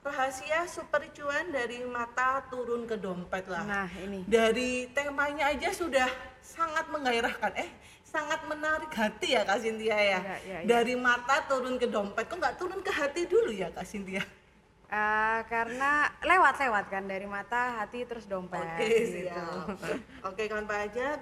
rahasia super cuan dari mata turun ke dompet lah. Nah, ini. Dari temanya aja sudah sangat menggairahkan, sangat menarik hati ya Kak Cynthia ya. Iya. Dari mata turun ke dompet, kok nggak turun ke hati dulu ya Kak Cynthia? Karena lewat kan dari mata, hati, terus dompet. Oke, gitu. siap. Oke kawan pajak,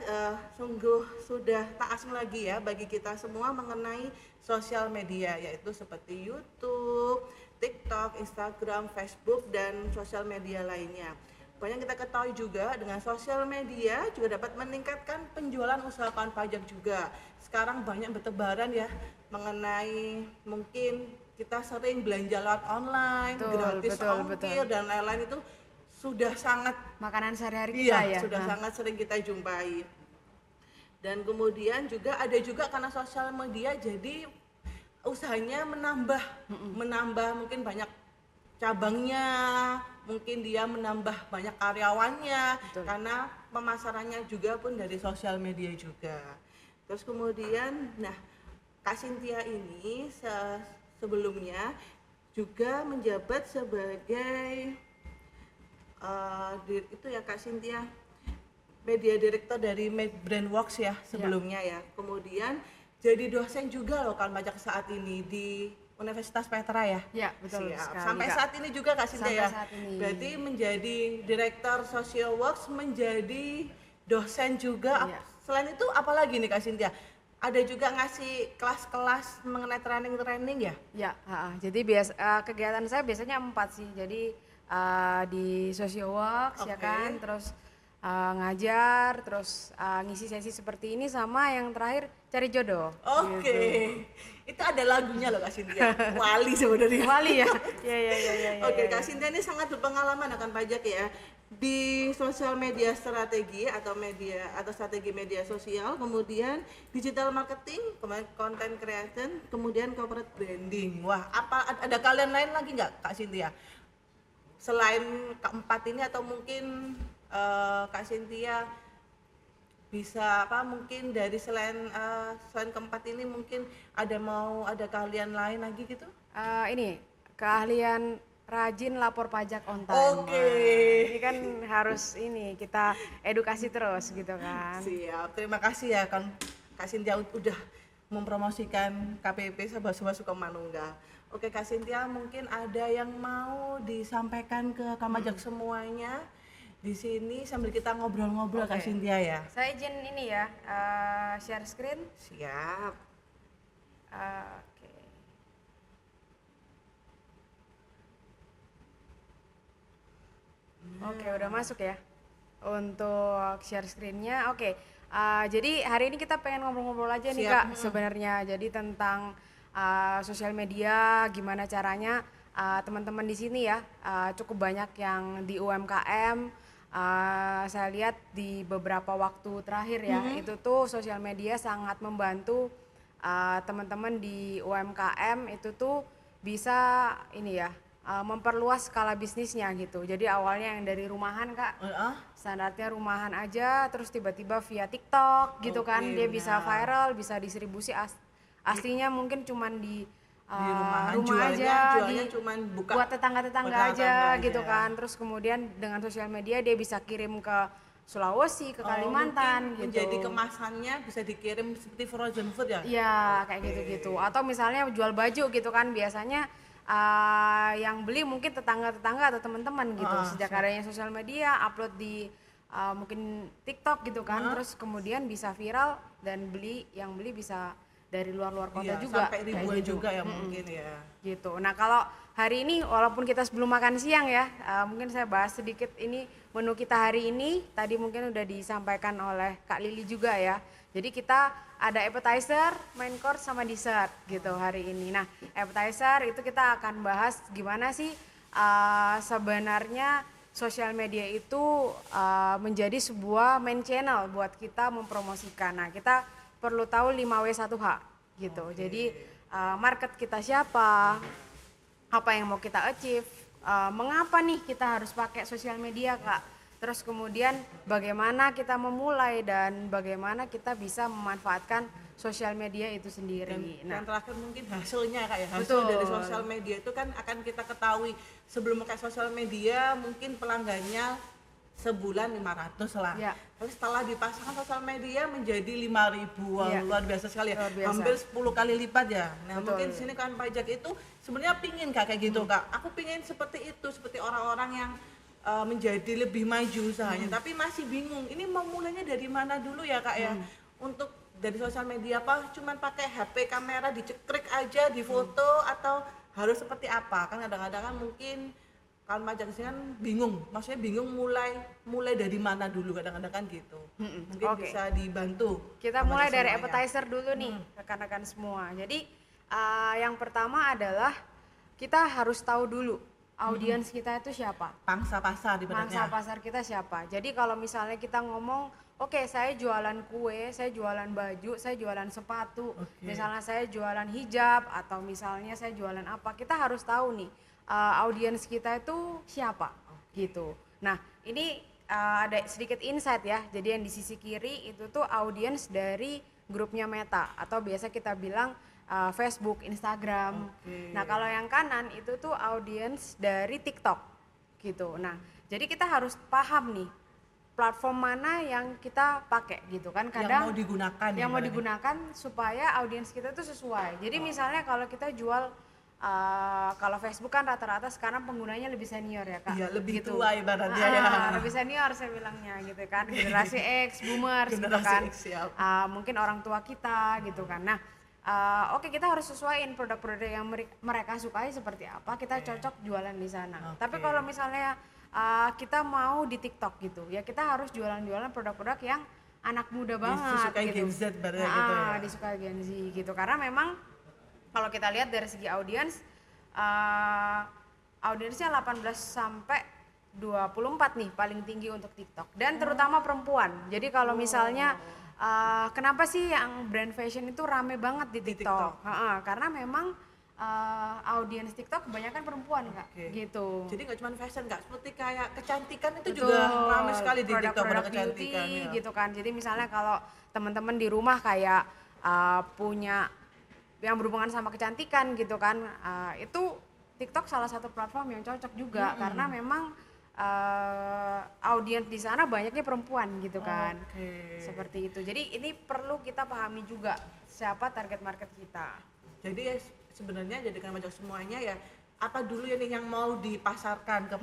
sungguh sudah tak asing lagi ya bagi kita semua mengenai sosial media, yaitu seperti YouTube, TikTok, Instagram, Facebook, dan sosial media lainnya. Pokoknya kita ketahui juga dengan sosial media juga dapat meningkatkan penjualan usaha kawan pajak juga. Sekarang banyak bertebaran ya mengenai mungkin kita sering belanja lewat online, gratis ongkir dan lain-lain, itu sudah sangat makanan sehari-hari kita ya. Sudah sangat sering kita jumpai. Dan kemudian juga ada juga karena sosial media jadi usahanya menambah mungkin banyak cabangnya, mungkin dia menambah banyak karyawannya. Betul. Karena pemasarannya juga pun dari sosial media juga. Terus kemudian Kak Cynthia ini sebelumnya juga menjabat sebagai itu ya Kak Cynthia, media director dari Brandworks ya sebelumnya ya. Kemudian jadi dosen juga loh kan pajak saat ini di Universitas Petra ya. Iya, betul sekali. Sampai saat ini juga Kak Cynthia ya. Saat ini. Berarti menjadi direktur Social Works, menjadi dosen juga. Iya. Selain itu apalagi nih Kak Cynthia? Ada juga ngasih kelas-kelas mengenai training ya? Ya, jadi kegiatan saya biasanya 4 sih. Jadi di social works ya kan, terus ngajar, terus ngisi sesi seperti ini, sama yang terakhir cari jodoh. Oke. Itu ada lagunya loh Kak Cynthia. Wali sebenarnya. Wali ya. Iya. Oke, Kak Cynthia ini sangat berpengalaman akan pajak ya. Di sosial media strategi atau strategi media sosial, kemudian digital marketing, kemudian content creation, kemudian corporate branding. Wah, ada kalian lain lagi nggak Kak Cynthia? Selain keempat ini, atau mungkin Kak Cynthia bisa mungkin dari selain keempat ini mungkin ada keahlian lain lagi gitu? Ini keahlian rajin lapor pajak on time. Oke. Ini kan harus kita edukasi terus gitu kan. Siap, terima kasih ya kan Kak Cynthia udah mempromosikan KPP Sobat Sukamanunggal. Oke Kak Cynthia, mungkin ada yang mau disampaikan ke Kamajak semuanya di sini sambil kita ngobrol-ngobrol. Kak Cynthia ya. Saya izin share screen. Siap. Oke, udah masuk ya untuk share screen-nya. Jadi hari ini kita pengen ngobrol-ngobrol aja nih Kak sebenarnya. Jadi tentang sosial media, gimana caranya teman-teman di sini ya, cukup banyak yang di UMKM. Saya lihat di beberapa waktu terakhir ya, itu tuh sosial media sangat membantu teman-teman di UMKM itu tuh bisa memperluas skala bisnisnya gitu. Jadi awalnya yang dari rumahan Kak, standarnya rumahan aja, terus tiba-tiba via TikTok gitu kan, dia bisa viral, bisa distribusi. Aslinya mungkin cuman di rumah aja, cuman buat tetangga-tetangga aja gitu kan. Terus kemudian dengan sosial media dia bisa kirim ke Sulawesi, ke Kalimantan gitu. Menjadi kemasannya bisa dikirim seperti frozen food ya? Iya, kayak gitu-gitu. Atau misalnya jual baju gitu kan, biasanya yang beli mungkin tetangga-tetangga atau teman-teman gitu. Sejak adanya sosial media, upload di mungkin TikTok gitu kan, terus kemudian bisa viral dan yang beli bisa dari luar kota juga. Sampai ribuan juga ya mungkin ya. Gitu. Nah kalau hari ini walaupun kita sebelum makan siang ya, mungkin saya bahas sedikit ini menu kita hari ini. Tadi mungkin udah disampaikan oleh Kak Lili juga ya. Jadi kita ada appetizer, main course sama dessert gitu hari ini. Nah appetizer itu kita akan bahas gimana sih sebenarnya sosial media itu menjadi sebuah main channel buat kita mempromosikan. Nah kita perlu tahu 5W1H gitu. Jadi market kita siapa, apa yang mau kita achieve, mengapa nih kita harus pakai sosial media Kak. Terus kemudian bagaimana kita memulai dan bagaimana kita bisa memanfaatkan sosial media itu sendiri. Dan yang terakhir mungkin hasilnya Kak ya, hasil Betul. dari sosial media itu kan akan kita ketahui sebelum pakai sosial media mungkin pelanggannya sebulan 500 lah. Ya. Tapi setelah dipasangkan sosial media menjadi 5.000, wah, Ya. luar biasa sekali ya. Luar biasa. Hampir 10 kali lipat ya. Nah, Betul. mungkin di sini kan pajak itu sebenarnya pingin Kak kayak gitu Kak. Aku pingin seperti itu, seperti orang-orang yang menjadi lebih maju usahanya, tapi masih bingung. Ini mau mulainya dari mana dulu ya Kak ya? Untuk dari sosial media apa? Cuman pakai HP kamera dicekrik aja, difoto atau harus seperti apa? Kan kadang-kadang kan mungkin kalau pajak di sini kan bingung, maksudnya bingung mulai dari mana dulu, kadang-kadang kan gitu. Mungkin Oke. bisa dibantu. Kita kepada mulai dari semuanya. appetizer dulu nih, rekan-rekan semua. Jadi yang pertama adalah kita harus tahu dulu audiens kita itu siapa. Pangsa pasar Pangsa ibaratnya. pasar kita siapa. Jadi kalau misalnya kita ngomong, oke, saya jualan kue, saya jualan baju, saya jualan sepatu, Oke. misalnya saya jualan hijab atau misalnya saya jualan apa, kita harus tahu nih audiens kita itu siapa gitu. Nah, ini ada sedikit insight ya. Jadi yang di sisi kiri itu tuh audiens dari grupnya Meta atau biasa kita bilang Facebook, Instagram. Oke. Nah, kalau yang kanan itu tuh audiens dari TikTok gitu. Nah, jadi kita harus paham nih platform mana yang kita pakai gitu kan. Kadang yang mau digunakan yang mau ibaratnya. digunakan supaya audiens kita tuh sesuai. Jadi misalnya kalau kita jual kalau Facebook kan rata-rata sekarang penggunanya lebih senior ya Kak. Iya, lebih Gitu. tua ibaratnya ya. Lebih senior saya bilangnya gitu kan. Generasi X, boomers gitu Generasi kan. X, siap. Mungkin orang tua kita gitu kan. Nah, oke, kita harus sesuaiin produk-produk yang mereka sukai seperti apa, kita cocok jualan di sana. Oke. Tapi kalau misalnya kita mau di TikTok gitu, ya kita harus jualan-jualan produk-produk yang anak muda banget Disukai gitu. Gen Z berarti gitu ya. Disukai Gen Z gitu. Karena memang kalau kita lihat dari segi audiens, audiensnya 18 sampai 24 nih paling tinggi untuk TikTok dan terutama perempuan. Jadi kalau misalnya kenapa sih yang brand fashion itu rame banget di TikTok? Karena memang audiens TikTok kebanyakan perempuan Kak, Oke. gitu. Jadi nggak cuma fashion Kak, seperti kayak kecantikan itu Betul. juga ramai sekali di TikTok Produk-produk produk beauty kecantikan ya. gitu kan. Jadi misalnya kalau teman-teman di rumah kayak punya yang berhubungan sama kecantikan gitu kan, itu TikTok salah satu platform yang cocok juga karena memang audiens di sana banyaknya perempuan gitu kan. Oke. Seperti itu. Jadi ini perlu kita pahami juga siapa target market kita. Jadi ya sebenarnya jadikan pajak semuanya ya apa dulu ya nih yang mau dipasarkan ke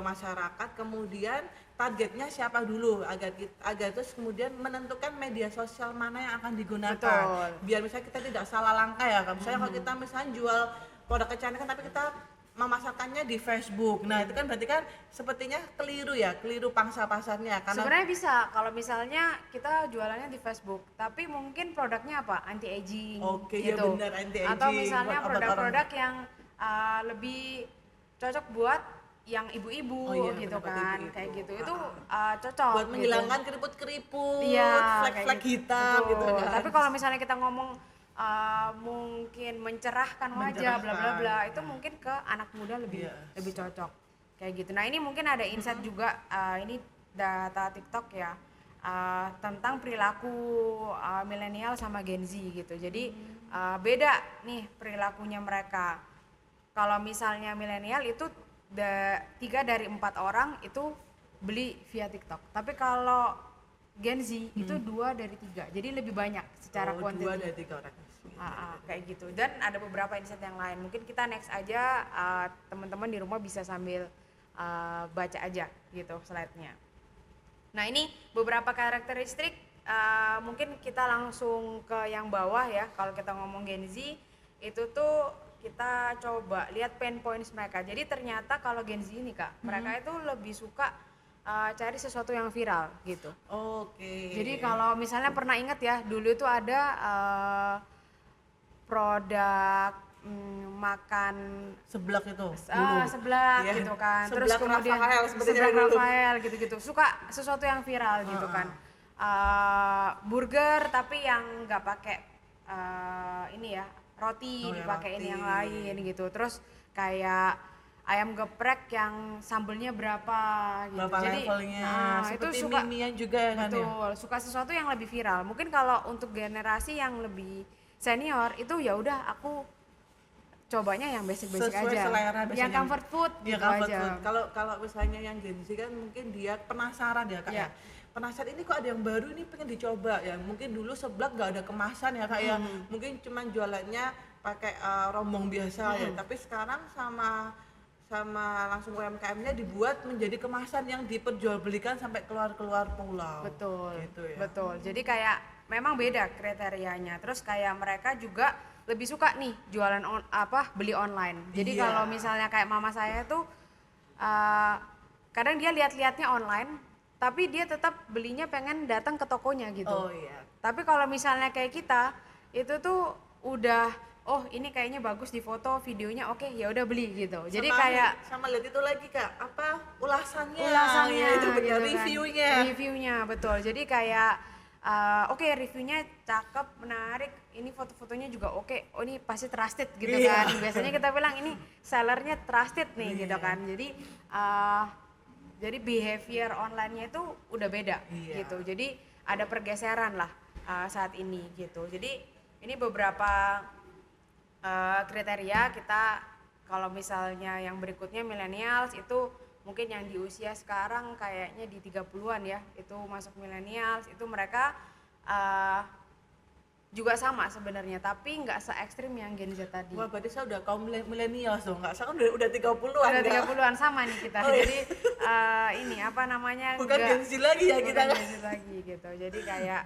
masyarakat, kemudian targetnya siapa dulu agar terus kemudian menentukan media sosial mana yang akan digunakan. Betul. Biar misalnya kita tidak salah langkah ya. Misalnya kalau kita misalnya jual produk kecantikan tapi kita memasarkannya di Facebook. Nah, itu kan berarti kan sepertinya keliru ya, keliru pangsa pasarnya karena Sebenarnya bisa kalau misalnya kita jualannya di Facebook, tapi mungkin produknya apa? Anti aging Oke, iya gitu. benar, anti-aging, Atau misalnya buat obat produk-produk yang lebih cocok buat yang ibu-ibu Oh iya, gitu benar, buat kan, ibu-ibu. kayak gitu. Itu cocok buat gitu. menghilangkan keriput-keriput, Iya, flek-flek kayak hitam betul. gitu kan. Tapi kalau misalnya kita ngomong mungkin mencerahkan wajah bla bla bla, itu mungkin ke anak muda lebih Iya. lebih cocok kayak gitu. Nah, ini mungkin ada insight juga, ini data TikTok ya, tentang perilaku milenial sama Gen Z gitu. Jadi beda nih perilakunya mereka. Kalau misalnya milenial itu 3 dari 4 orang itu beli via TikTok. Tapi kalau Gen Z itu 2 dari 3. Jadi lebih banyak secara 2 kuantiti. dari 3 orang. Kayak gitu. Dan ada beberapa insight yang lain. Mungkin kita next aja, teman-teman di rumah bisa sambil baca aja gitu slide-nya. Nah, ini beberapa karakteristik, mungkin kita langsung ke yang bawah ya. Kalau kita ngomong Gen Z itu tuh kita coba lihat pain points mereka. Jadi ternyata kalau Gen Z ini Kak, mereka itu lebih suka cari sesuatu yang viral gitu. Oke. Jadi kalau misalnya pernah ingat ya, dulu itu ada produk makan seblak itu dulu. seblak Iya. gitu kan. Terus Seblak kemudian Rafael sebenarnya seblak dulu. Rafael gitu-gitu. Suka sesuatu yang viral gitu kan. Burger tapi yang nggak pakai ini ya, roti, Oh ya, dipakein roti. yang lain gitu. Terus kayak ayam geprek yang sambelnya berapa gitu. Berapa Jadi levelnya, itu seperti suka mie-mian juga kan ya? betul, suka sesuatu yang lebih viral. Mungkin kalau untuk generasi yang lebih senior itu ya udah aku cobanya yang basic-basic Sesuai aja. selera Yang biasanya. comfort food Ya, gitu comfort aja. food. Kalau misalnya yang Gen Z kan mungkin dia penasaran ya Kak Iya. ya. Penasaran ini kok ada yang baru ini pengen dicoba ya. Mungkin dulu seblak nggak ada kemasan ya Kak ya. Mungkin cuman jualannya pakai rombong biasa ya. Tapi sekarang sama langsung UMKM-nya dibuat menjadi kemasan yang diperjualbelikan sampai keluar pulau. Betul, Gitu ya. betul. Jadi kayak memang beda kriterianya. Terus kayak mereka juga lebih suka nih jualan beli online. Jadi Iya. kalau misalnya kayak mama saya tuh kadang dia lihat-lihatnya online, tapi dia tetap belinya pengen datang ke tokonya gitu. Oh iya. Tapi kalau misalnya kayak kita itu tuh udah oh ini kayaknya bagus di foto, videonya oke ya udah beli gitu. Jadi kayak sama lihat itu lagi Kak, apa ulasannya ulasannya ya, itu benar gitu kan. Reviewnya betul, jadi kayak oke, reviewnya cakep, menarik, ini foto-fotonya juga oke, oh ini pasti trusted gitu Iya. kan. Biasanya kita bilang ini sellernya trusted nih gitu kan. Jadi behavior online-nya itu udah beda gitu. Jadi ada pergeseran lah saat ini gitu. Jadi ini beberapa kriteria kita. Kalau misalnya yang berikutnya millennials itu mungkin yang di usia sekarang kayaknya di 30-an ya, itu masuk millennials, itu mereka juga sama sebenarnya, tapi nggak se ekstrim yang Gen Z tadi. Wah, berarti saya udah kaum milenials dong, nggak? Saya kan udah 30-an. Udah nggak? 30-an sama nih kita. Oh, iya. Jadi ini apa namanya? Bukan Gen Z lagi ya kita, bukan kan? Gen Z lagi gitu. Jadi kayak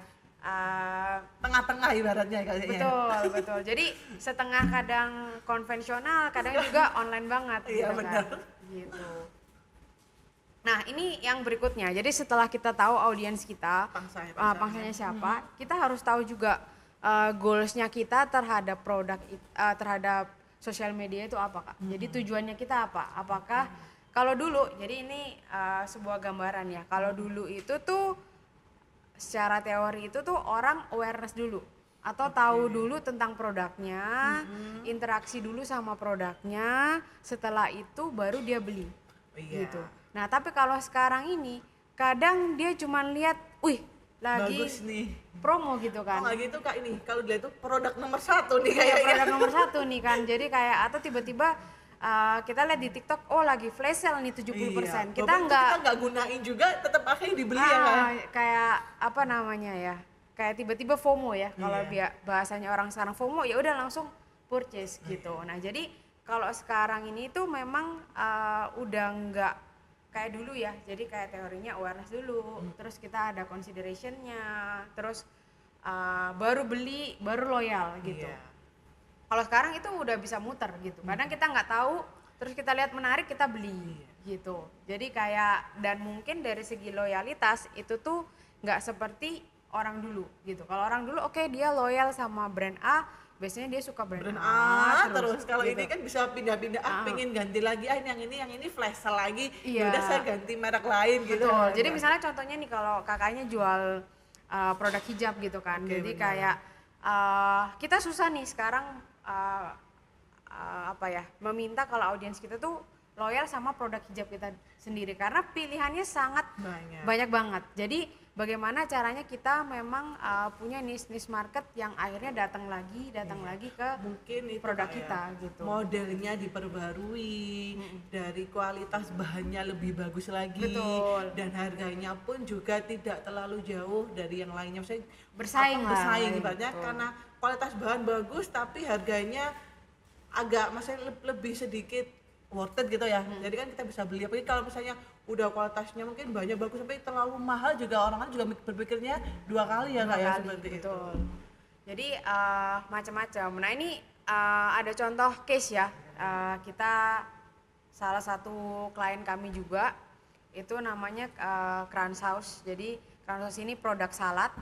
Tengah-tengah ibaratnya kayaknya. betul. Jadi setengah kadang konvensional, kadang juga online banget Iya, gitu benar. kan. Gitu. Nah, ini yang berikutnya. Jadi setelah kita tahu audiens kita, pangsanya siapa, kita harus tahu juga goals-nya kita terhadap produk terhadap sosial media itu apa, Kak? Jadi tujuannya kita apa? Apakah kalau dulu, jadi ini sebuah gambaran ya. Kalau dulu itu tuh secara teori itu tuh orang awareness dulu atau tahu dulu tentang produknya, interaksi dulu sama produknya, setelah itu baru dia beli. Gitu. Nah, tapi kalau sekarang ini kadang dia cuma lihat, wih, lagi Bagus nih. promo gitu kan. Oh nggak gitu Kak, ini kalau dilihat itu produk nomor 1 nih Kayak kayaknya. produk nomor 1 nih kan. Jadi kayak atau tiba-tiba kita lihat di TikTok, oh lagi flash sale nih 70%. Iya. Kita Walaupun nggak gunain juga, tetap akhirnya dibeli ya kan. kayak apa namanya ya? Kayak tiba-tiba FOMO ya. Kalau bahasanya orang sekarang FOMO ya udah langsung purchase gitu. Nah, jadi kalau sekarang ini tuh memang udah nggak kayak dulu ya. Jadi kayak teorinya awareness dulu, terus kita ada consideration-nya, terus baru beli, baru loyal gitu. Iya. Kalau sekarang itu udah bisa muter gitu. Kadang kita nggak tahu, terus kita lihat menarik kita beli gitu. Jadi kayak dan mungkin dari segi loyalitas itu tuh nggak seperti orang dulu gitu. Kalau orang dulu oke, dia loyal sama brand A, biasanya dia suka brand A terus kalau gitu. ini kan bisa pindah-pindah, pengen ganti lagi, yang ini flash sale lagi, Iya. yaudah saya ganti merek lain gitu. Betul. Jadi misalnya contohnya nih kalau kakaknya jual produk hijab gitu kan. Oke, Jadi benar. kayak kita susah nih sekarang meminta kalau audiens kita tuh loyal sama produk hijab kita sendiri karena pilihannya sangat banyak banget. Jadi bagaimana caranya kita memang punya niche market yang akhirnya datang lagi ke Mungkin itu produk kayak kita gitu. modelnya diperbarui, dari kualitas bahannya lebih bagus lagi. Betul. Dan harganya pun juga tidak terlalu jauh dari yang lainnya. Misalnya Bersaing ibaratnya gitu. karena kualitas bahan bagus tapi harganya agak lebih sedikit worth it gitu ya. Jadi kan kita bisa beli, apalagi kalau misalnya udah kualitasnya mungkin banyak bagus sampai terlalu mahal juga orang kan juga berpikirnya 2 kali ya Kak ya, seperti itu. Betul. Jadi macam-macam. Nah ini ada contoh case ya. Kita salah satu klien kami juga itu namanya Crunch House. Jadi Crunch House ini produk salad.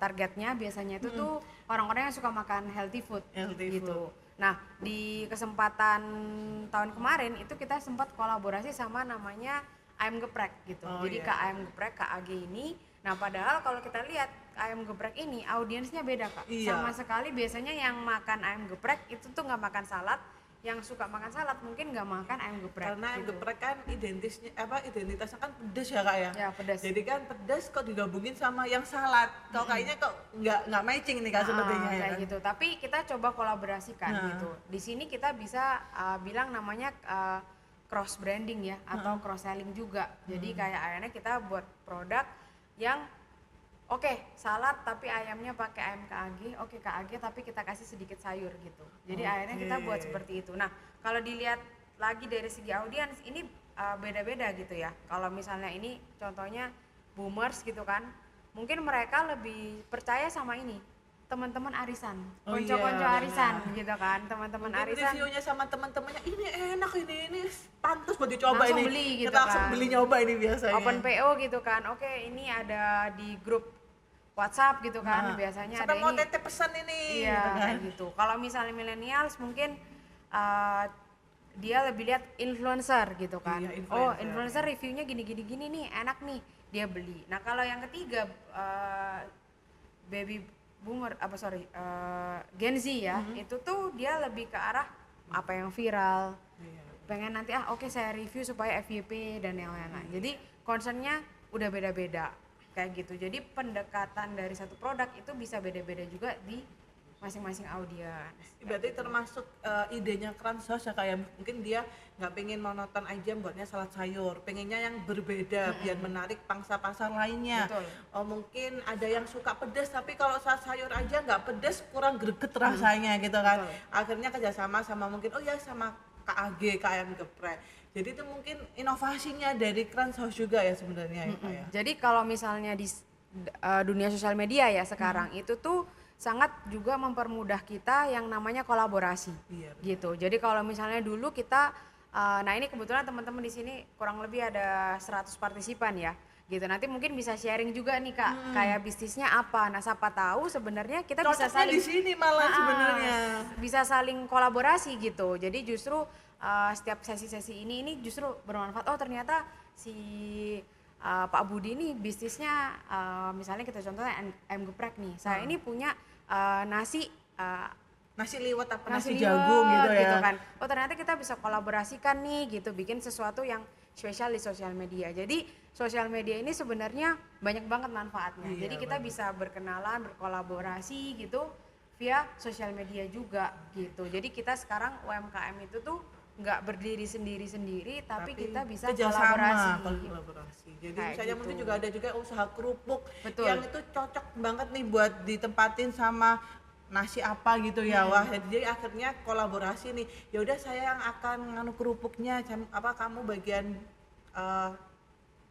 Targetnya biasanya itu tuh orang-orang yang suka makan healthy food gitu. Nah di kesempatan tahun kemarin itu kita sempat kolaborasi sama namanya ayam geprek gitu. Jadi Kak ayam geprek KAG ini. Nah padahal kalau kita lihat ayam geprek ini audiensnya beda Kak. Sama sekali biasanya yang makan ayam geprek itu tuh nggak makan salad, yang suka makan salad mungkin nggak makan ayam geprek. Karena ayam gitu. geprek kan identitasnya kan pedes ya Kak ya. Ya pedas. Jadi kan pedes kok digabungin sama yang salad. Kok kayaknya kok nggak matching nih Kak sepertinya ya Kayak kan. gitu. Tapi kita coba kolaborasikan gitu. Di sini kita bisa bilang namanya cross branding ya atau cross selling juga. Jadi kayak akhirnya kita buat produk yang oke, salad tapi ayamnya pakai ayam KAG. Oke, KAG tapi kita kasih sedikit sayur gitu. Jadi akhirnya kita buat seperti itu. Nah, kalau dilihat lagi dari segi audiens ini beda-beda gitu ya. Kalau misalnya ini contohnya boomers gitu kan, mungkin mereka lebih percaya sama ini teman-teman arisan, konco-konco arisan gitu kan, teman-teman arisan. Reviewnya sama teman-temannya ini enak ini pantas buat dicoba langsung ini. beli gitu Kita langsung kan. beli nyoba ini biasanya. Open PO gitu kan. Oke, ini ada di grup WhatsApp gitu kan, biasanya sampai ada mau ini. titip pesan ini Iya, gitu kan. kayak gitu. Kalau misalnya millennials mungkin dia lebih lihat influencer gitu kan. Iya, Influencer reviewnya gini nih, enak nih, dia beli. Nah, kalau yang ketiga baby boomer Gen Z ya, itu tuh dia lebih ke arah apa yang viral. Pengen nanti saya review supaya FYP dan yang lain-lain. Jadi concernnya udah beda-beda kayak gitu. Jadi pendekatan dari satu produk itu bisa beda-beda juga di masing-masing audiens. Berarti termasuk idenya Kransos ya kayak mungkin dia nggak pengen monoton aja buatnya salad sayur, pengennya yang berbeda biar menarik pangsa pasar lainnya. Betul. Oh mungkin ada yang suka pedas tapi kalau salad sayur aja nggak pedas kurang greget rasanya gitu kan. Betul. Akhirnya kerjasama sama mungkin sama KAG, KM Geprek. Jadi itu mungkin inovasinya dari Kransos juga ya sebenarnya ya Kak ya. Jadi kalau misalnya di dunia sosial media ya sekarang itu tuh sangat juga mempermudah kita yang namanya kolaborasi. Iya, Gitu. Jadi kalau misalnya dulu kita nah ini kebetulan teman-teman di sini kurang lebih ada 100 partisipan ya. Gitu. Nanti mungkin bisa sharing juga nih Kak, kayak bisnisnya apa. Nah, siapa tahu sebenarnya kita bisa Cocoknya saling di sini malah sebenarnya. bisa saling kolaborasi gitu. Jadi justru setiap sesi-sesi ini justru bermanfaat. Oh, ternyata si Pak Budi ini bisnisnya misalnya kita contohnya ayam geprek nih. Saya ini punya nasi Liwet apa nasi nasi jagung gitu ya. gitu kan. Oh, ternyata kita bisa kolaborasikan nih gitu, bikin sesuatu yang spesial di sosial media. Jadi sosial media ini sebenarnya banyak banget manfaatnya. Iya, Jadi kita bisa berkenalan, berkolaborasi gitu via sosial media juga gitu. Jadi kita sekarang UMKM itu tuh nggak berdiri sendiri-sendiri, tapi kita bisa kolaborasi. Jadi Kayak misalnya gitu. mungkin juga ada juga usaha kerupuk Betul. yang itu cocok banget nih buat ditempatin sama nasi apa gitu ya. Wah, jadi akhirnya kolaborasi nih. Ya udah saya yang akan nganu kerupuknya, kamu bagian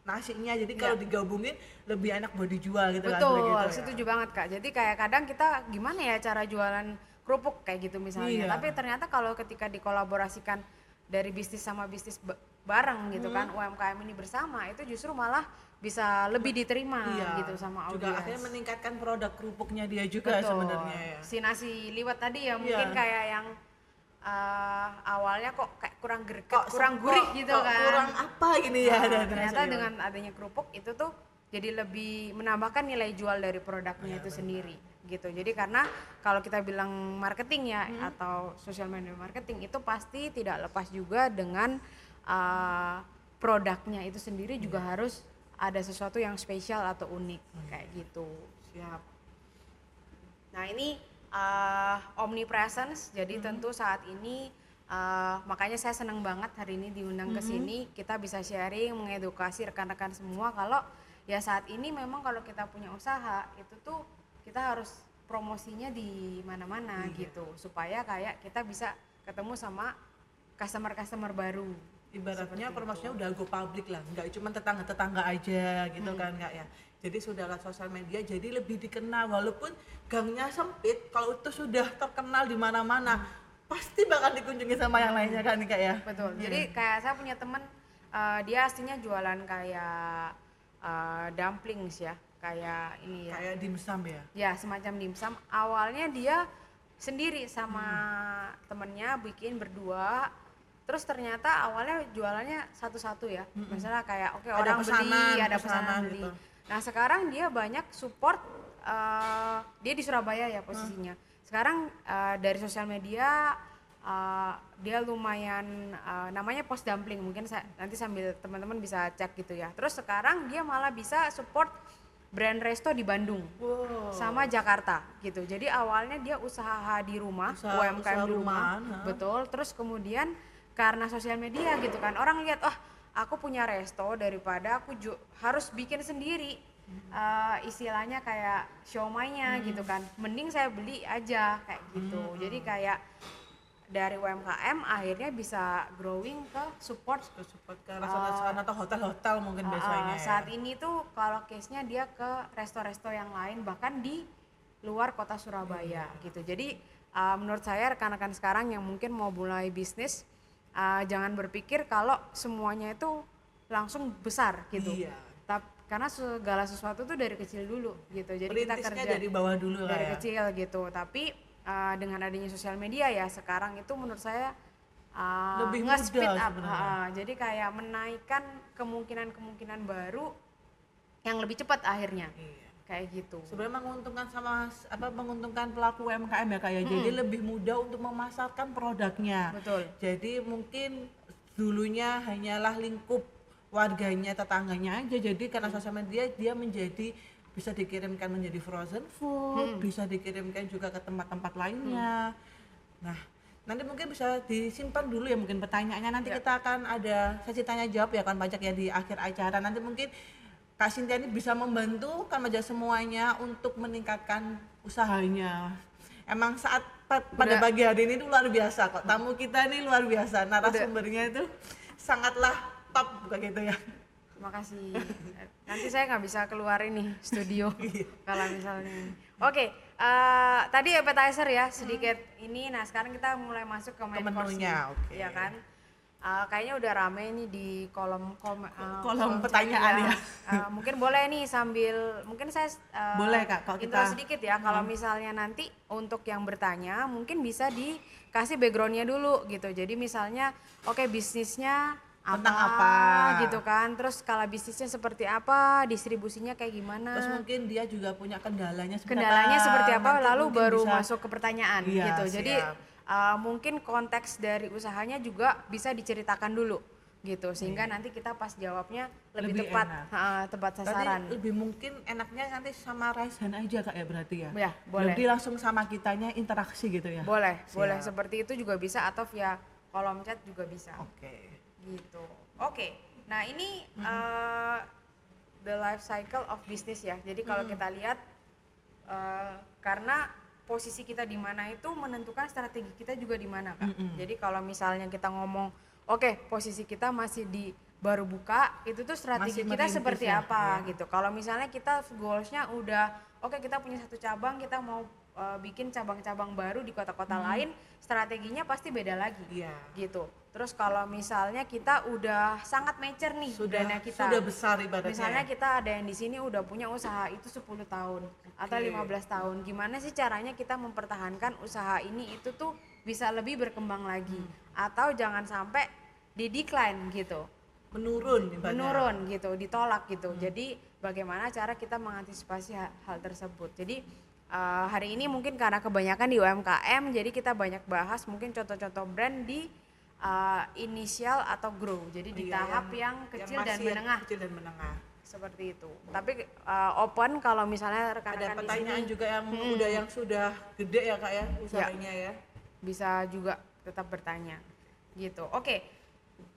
nasinya. Jadi kalau digabungin lebih enak buat dijual gitu kan. Betul, Begitu ya. setuju banget Kak. Jadi kayak kadang kita gimana ya cara jualan kerupuk kayak gitu misalnya. Iya. Tapi ternyata kalau ketika dikolaborasikan dari bisnis sama bisnis bareng gitu kan, UMKM ini bersama, itu justru malah bisa lebih diterima gitu sama audiens. Juga akhirnya meningkatkan produk kerupuknya dia juga Betul. sebenarnya ya. Si nasi liwet tadi ya mungkin kayak yang awalnya kok kayak kurang greget, kurang gurih gitu kan. Kurang apa gini ya. Ternyata dengan adanya kerupuk itu tuh jadi lebih menambahkan nilai jual dari produknya itu sendiri gitu. Jadi karena kalau kita bilang marketing ya atau social media marketing itu pasti tidak lepas juga dengan produknya itu sendiri juga harus ada sesuatu yang spesial atau unik kayak gitu. Siap. Nah ini omnipresence, jadi tentu saat ini makanya saya senang banget hari ini diundang ke sini, kita bisa sharing, mengedukasi rekan-rekan semua kalau ya saat ini memang kalau kita punya usaha itu tuh kita harus promosinya di mana-mana gitu supaya kayak kita bisa ketemu sama customer baru. Ibaratnya promosinya udah go public lah, nggak cuma tetangga-tetangga aja gitu kan Kak ya. Jadi sudah lewat sosial media jadi lebih dikenal walaupun gangnya sempit, kalau itu sudah terkenal di mana-mana pasti bakal dikunjungi sama yang lainnya kan Kak ya. Betul. Jadi kayak saya punya teman dia aslinya jualan kayak dumplings ya, kayak ini ya. Kayak dimsum ya. Ya, semacam dimsum. Awalnya dia sendiri sama temennya bikin berdua. Terus ternyata awalnya jualannya satu-satu ya. Misalnya kayak Ada orang beli, ada pesanan pesanan beli. gitu. Nah, sekarang dia banyak support dia di Surabaya ya posisinya. Sekarang dari sosial media dia lumayan namanya Pos Dumpling, mungkin nanti sambil teman-teman bisa cek gitu ya. Terus sekarang dia malah bisa support brand resto di Bandung sama Jakarta gitu. Jadi awalnya dia usaha di rumah, UMKM di rumah, betul. Terus kemudian karena sosial media gitu kan, orang lihat, aku punya resto daripada aku harus bikin sendiri. Istilahnya kayak siomay-nya gitu kan, mending saya beli aja kayak gitu. Jadi kayak dari UMKM akhirnya bisa growing ke support ke restoran atau hotel-hotel mungkin biasanya saat ini tuh kalau case-nya dia ke resto-resto yang lain bahkan di luar kota Surabaya gitu. Jadi menurut saya rekan-rekan sekarang yang mungkin mau mulai bisnis jangan berpikir kalau semuanya itu langsung besar gitu. Karena segala sesuatu tuh dari kecil dulu gitu. Jadi kita kerja dari bawah dulu dari kecil gitu. Tapi dengan adanya sosial media ya sekarang itu menurut saya lebih nge-speed mudah up. Jadi kayak menaikkan kemungkinan-kemungkinan baru yang lebih cepat akhirnya. Kayak gitu. Sebenarnya menguntungkan pelaku UMKM ya kayak. Jadi lebih mudah untuk memasarkan produknya. Betul. Jadi mungkin dulunya hanyalah lingkup warganya, tetangganya aja. Jadi karena sosial media dia menjadi bisa dikirimkan menjadi frozen food, bisa dikirimkan juga ke tempat-tempat lainnya. Nah, nanti mungkin bisa disimpan dulu ya mungkin pertanyaannya. Nanti kita akan ada sesi tanya jawab ya kan pajak ya di akhir acara. Nanti mungkin Kak Cynthia ini bisa membantu kan pajak semuanya untuk meningkatkan usahanya. Emang saat pada pagi hari ini tuh luar biasa kok. Tamu kita ini luar biasa. Narasumbernya itu sangatlah top begitu ya. Makasih. Nanti saya nggak bisa keluar ini studio kalau misalnya. Oke, tadi appetizer ya sedikit ini. Nah sekarang kita mulai masuk ke main course-nya, ya kan? Kayaknya udah rame nih di kolom pertanyaan ya. Mungkin boleh nih sambil mungkin saya boleh Kak kalau intro sedikit ya. Kalau misalnya nanti untuk yang bertanya mungkin bisa dikasih backgroundnya dulu gitu. Jadi misalnya bisnisnya tentang apa gitu kan, terus skala bisnisnya seperti apa, distribusinya kayak gimana, terus mungkin dia juga punya kendalanya seperti apa, lalu baru masuk ke pertanyaan gitu. Siap. Jadi mungkin konteks dari usahanya juga bisa diceritakan dulu gitu sehingga nanti kita pas jawabnya lebih tepat sasaran. Berarti lebih mungkin enaknya nanti sama Raihan aja Kak ya berarti ya? Ya boleh. Jadi langsung sama kitanya interaksi gitu ya? Boleh seperti itu juga bisa atau via kolom chat juga bisa. Gitu. Nah ini the life cycle of business ya. Jadi kalau kita lihat karena posisi kita di mana itu menentukan strategi kita juga di mana Kak. Jadi kalau misalnya kita ngomong posisi kita masih di baru buka, itu tuh strategi kita seperti apa gitu. Kalau misalnya kita goalsnya udah kita punya satu cabang, kita mau bikin cabang-cabang baru di kota-kota lain, strateginya pasti beda lagi gitu. Terus kalau misalnya kita udah sangat mature nih dana kita sudah besar ibaratnya, misalnya kita ada yang di sini udah punya usaha itu 10 tahun atau 15 tahun, gimana sih caranya kita mempertahankan usaha ini itu tuh bisa lebih berkembang lagi atau jangan sampai di decline gitu, menurun gitu, ditolak gitu. Jadi bagaimana cara kita mengantisipasi hal tersebut. Jadi hari ini mungkin karena kebanyakan di UMKM, jadi kita banyak bahas mungkin contoh-contoh brand di inisial atau grow, jadi di tahap yang kecil dan menengah. Seperti itu. Tapi open kalau misalnya rekan-rekan ada pertanyaan juga yang udah yang sudah gede ya Kak ya usahanya ya. Bisa juga tetap bertanya. Gitu.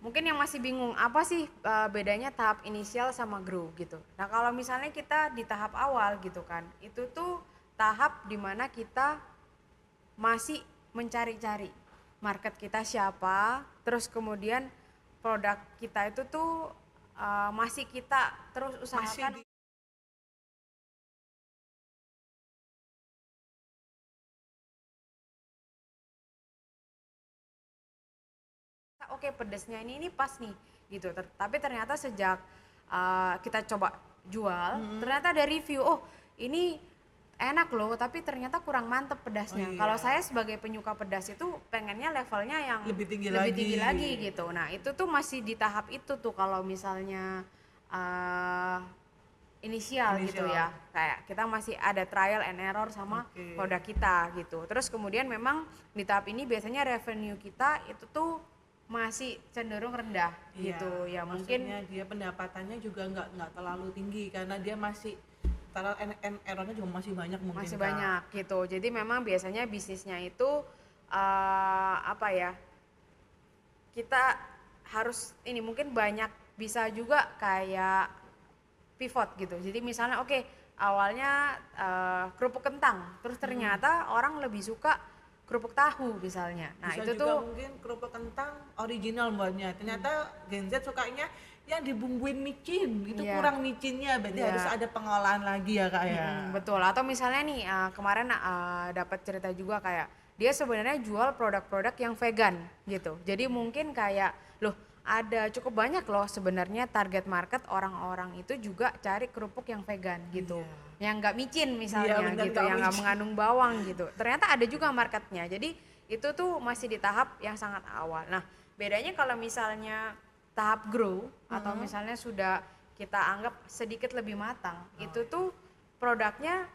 Mungkin yang masih bingung apa sih bedanya tahap inisial sama grow gitu. Nah, kalau misalnya kita di tahap awal gitu kan, itu tuh tahap dimana kita masih mencari-cari market kita siapa, terus kemudian produk kita itu tuh masih kita terus usahakan pedesnya ini pas nih gitu. Tapi ternyata sejak kita coba jual, ternyata ada review, ini enak loh, tapi ternyata kurang mantep pedasnya. Kalau saya sebagai penyuka pedas itu pengennya levelnya yang lebih tinggi lagi gitu. Nah itu tuh masih di tahap itu tuh kalau misalnya inisial gitu ya, kayak kita masih ada trial and error sama produk kita gitu. Terus kemudian memang di tahap ini biasanya revenue kita itu tuh masih cenderung rendah gitu ya, mungkin dia pendapatannya juga nggak terlalu tinggi karena dia masih trial and errornya juga masih banyak mungkin masih banyak gitu. Jadi memang biasanya bisnisnya itu apa ya, kita harus ini mungkin banyak bisa juga kayak pivot gitu. Jadi misalnya awalnya kerupuk kentang, terus ternyata orang lebih suka kerupuk tahu misalnya. Nah, bisa itu juga tuh mungkin kerupuk kentang original buatnya. Ternyata Gen Z sukanya yang dibumbuin micin, itu kurang micinnya, berarti harus ada pengolahan lagi ya Kak ya. Betul. Atau misalnya nih kemarin dapat cerita juga kayak dia sebenarnya jual produk-produk yang vegan gitu. Jadi mungkin kayak loh, ada cukup banyak loh sebenarnya target market orang-orang itu juga cari kerupuk yang vegan gitu, yang nggak micin misalnya gitu, yang nggak mengandung bawang gitu. Ternyata ada juga marketnya. Jadi itu tuh masih di tahap yang sangat awal. Nah, bedanya kalau misalnya tahap grow atau misalnya sudah kita anggap sedikit lebih matang, itu tuh produknya